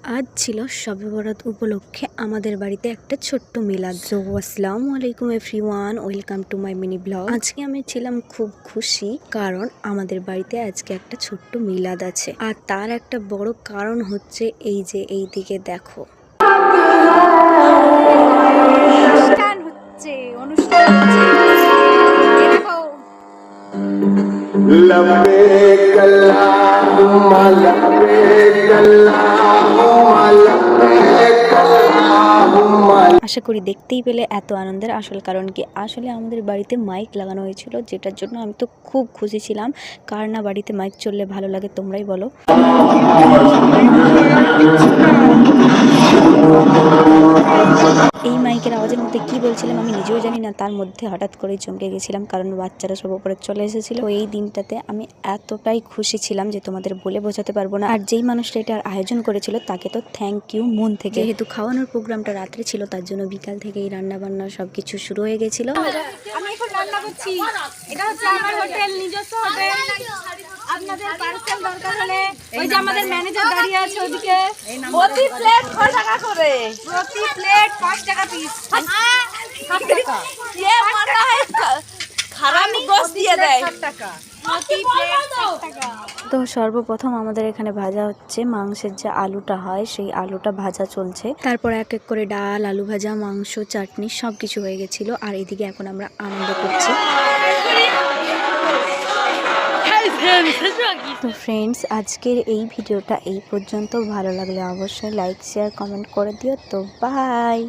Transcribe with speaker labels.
Speaker 1: আজ ছিল শবে বরাত উপলক্ষে আমাদের বাড়িতে একটা ছোট্ট মিলাদ। সো আসসালামু আলাইকুম everyone, welcome to my mini blog. আজকে আমি ছিলাম খুব খুশি, কারণ আমাদের বাড়িতে আজকে একটা ছোট্ট মিলাদ আছে। আর তার একটা বড় কারণ হচ্ছে এই যে এই দিকে দেখো, অনুষ্ঠান হচ্ছে।
Speaker 2: लब्बैक अल्लाहुम्मा लब्बैक अल्लाहुम्मा लब्बैक अल्लाहुम्मा।
Speaker 1: আশা করি দেখতেই পেলে এত আনন্দের আসল কারণ কি। আসলে আমাদের বাড়িতে মাইক লাগানো হয়েছিল, যেটার জন্য আমি তো খুব খুশি ছিলাম। কার না বাড়িতে মাইক চললে ভালো লাগে, তোমরাই বলো। এই মাইকের আওয়াজের মধ্যে কি বলছিলাম আমি নিজেও জানি না, তার মধ্যে হঠাৎ করেই চমকে গেছিলাম, কারণ বাচ্চারা সব উপরে চলে এসেছিল। এই দিনটাতে আমি এতটাই খুশি ছিলাম যে তোমাদের বলে বোঝাতে পারবো না। আর যেই মানুষটা এটার আয়োজন করেছিল তাকে তো থ্যাংক ইউ মন থেকে। যেহেতু খাওয়ানোর প্রোগ্রামটা রাত্রে ছিল, তার জন্য বিকাল থেকেই রান্না বান্না সবকিছু শুরু হয়ে গেছিল।
Speaker 3: আমি এখন রান্না করছি। এটা হচ্ছে আমার হোটেল, নিজস্ব হোটেল। আপনাদের পার্সেল দরকার হলে ওই যে আমাদের ম্যানেজার দাঁড়িয়ে আছে ওদিকে। প্রতি প্লেট 6 টাকা করে, প্রতি প্লেট 5 টাকা পিস। 7 টাকা ये मारता है, খারাপ গোশ দিয়ে দেয় 7 টাকা প্রতি প্লেট 7 টাকা।
Speaker 1: তো সর্বপ্রথম আমাদের এখানে ভাজা হচ্ছে মাংসের যে আলুটা হয়, সেই আলুটা ভাজা চলছে। তারপর এক এক করে ডাল, আলু ভাজা, মাংস, চাটনি সবকিছু হয়ে গেছিল। আর এদিকে এখন আমরা আনন্দ করছি। তো ফ্রেন্ডস, আজকের এই ভিডিওটা এই পর্যন্ত। ভালো লাগলে অবশ্যই লাইক, শেয়ার, কমেন্ট করে দিও। তো বাই।